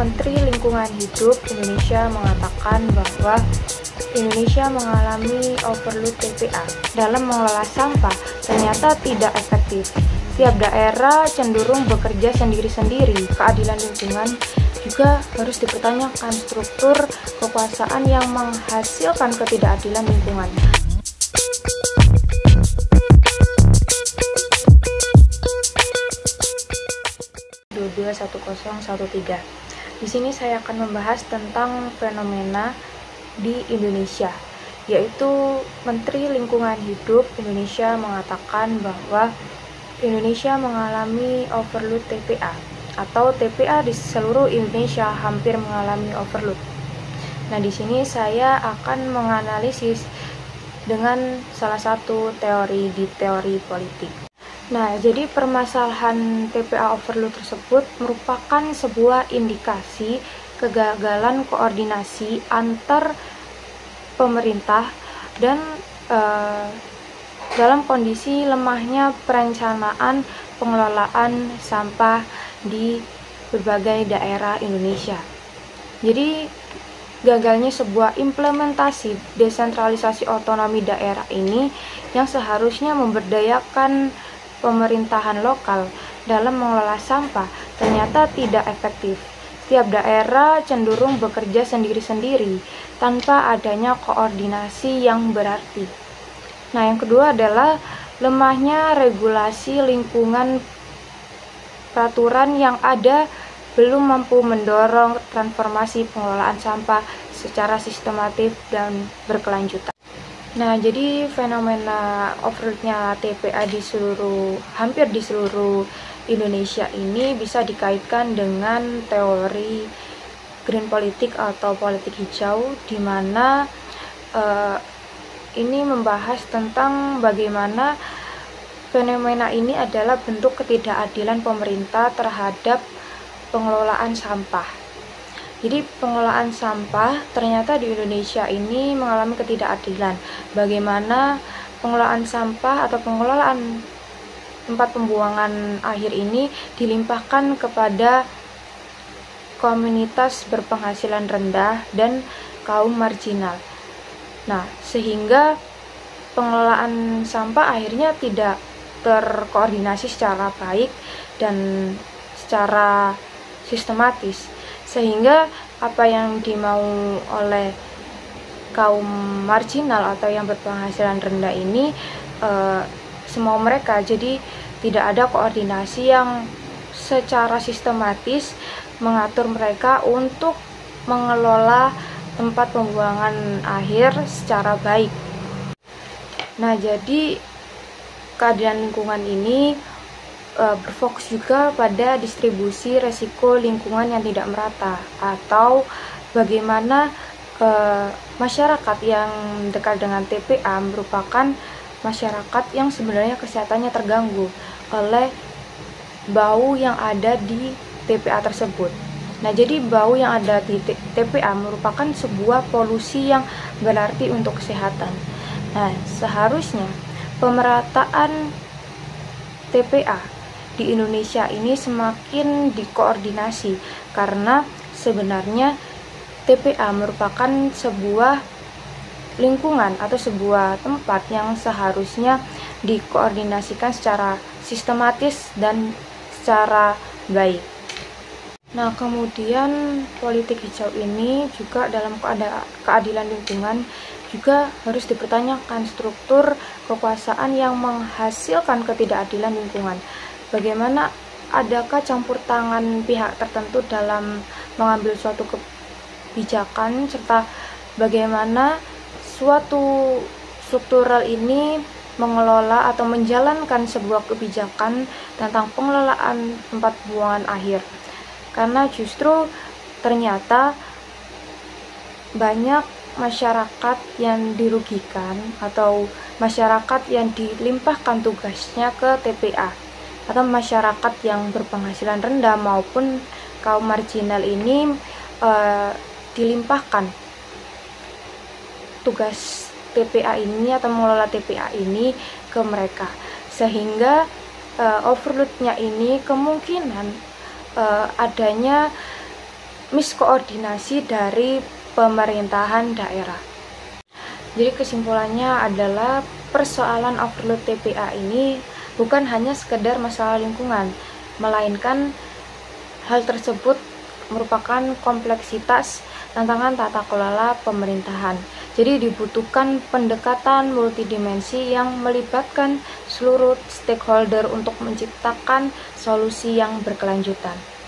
Menteri Lingkungan Hidup Indonesia mengatakan bahwa Indonesia mengalami overload TPA dalam mengelola sampah ternyata tidak efektif. Tiap daerah cenderung bekerja sendiri-sendiri. Keadilan lingkungan juga harus dipertanyakan, struktur kekuasaan yang menghasilkan ketidakadilan lingkungan. Di sini saya akan membahas tentang fenomena di Indonesia, yaitu Menteri Lingkungan Hidup Indonesia mengatakan bahwa Indonesia mengalami overload TPA atau TPA di seluruh Indonesia hampir mengalami overload. Nah, di sini saya akan menganalisis dengan salah satu teori di teori politik. Nah, jadi permasalahan TPA overload tersebut merupakan sebuah indikasi kegagalan koordinasi antar pemerintah dan dalam kondisi lemahnya perencanaan pengelolaan sampah di berbagai daerah Indonesia. Jadi gagalnya sebuah implementasi desentralisasi otonomi daerah ini yang seharusnya memberdayakan pemerintahan lokal dalam mengelola sampah ternyata tidak efektif. Tiap daerah cenderung bekerja sendiri-sendiri tanpa adanya koordinasi yang berarti. Nah, yang kedua adalah lemahnya regulasi lingkungan. Peraturan yang ada belum mampu mendorong transformasi pengelolaan sampah secara sistematif dan berkelanjutan. Nah, jadi fenomena overloadnya TPA hampir di seluruh Indonesia ini bisa dikaitkan dengan teori green politik atau politik hijau, di mana ini membahas tentang bagaimana fenomena ini adalah bentuk ketidakadilan pemerintah terhadap pengelolaan sampah. Jadi pengelolaan sampah ternyata di Indonesia ini mengalami ketidakadilan. Bagaimana pengelolaan sampah atau pengelolaan tempat pembuangan akhir ini dilimpahkan kepada komunitas berpenghasilan rendah dan kaum marginal. Nah, sehingga pengelolaan sampah akhirnya tidak terkoordinasi secara baik dan secara sistematis, sehingga apa yang dimau oleh kaum marginal atau yang berpenghasilan rendah ini semau mereka. Jadi tidak ada koordinasi yang secara sistematis mengatur mereka untuk mengelola tempat pembuangan akhir secara baik. Nah, jadi keadilan lingkungan ini berfokus juga pada distribusi resiko lingkungan yang tidak merata, atau bagaimana masyarakat yang dekat dengan TPA merupakan masyarakat yang sebenarnya kesehatannya terganggu oleh bau yang ada di TPA tersebut. Nah, jadi bau yang ada di TPA merupakan sebuah polusi yang berarti untuk kesehatan. Nah, seharusnya pemerataan TPA di Indonesia ini semakin dikoordinasi, karena sebenarnya TPA merupakan sebuah lingkungan atau sebuah tempat yang seharusnya dikoordinasikan secara sistematis dan secara baik. Nah, kemudian politik hijau ini juga dalam keadilan lingkungan juga harus dipertanyakan, struktur kekuasaan yang menghasilkan ketidakadilan lingkungan. Bagaimana adakah campur tangan pihak tertentu dalam mengambil suatu kebijakan, serta bagaimana suatu struktural ini mengelola atau menjalankan sebuah kebijakan tentang pengelolaan tempat pembuangan akhir. Karena justru ternyata banyak masyarakat yang dirugikan atau masyarakat yang dilimpahkan tugasnya ke TPA, atau masyarakat yang berpenghasilan rendah maupun kaum marginal ini dilimpahkan tugas TPA ini atau mengelola TPA ini ke mereka, sehingga overloadnya ini kemungkinan adanya miskoordinasi dari pemerintahan daerah. Jadi kesimpulannya adalah persoalan overload TPA ini bukan hanya sekedar masalah lingkungan, melainkan hal tersebut merupakan kompleksitas tantangan tata kelola pemerintahan. Jadi dibutuhkan pendekatan multidimensi yang melibatkan seluruh stakeholder untuk menciptakan solusi yang berkelanjutan.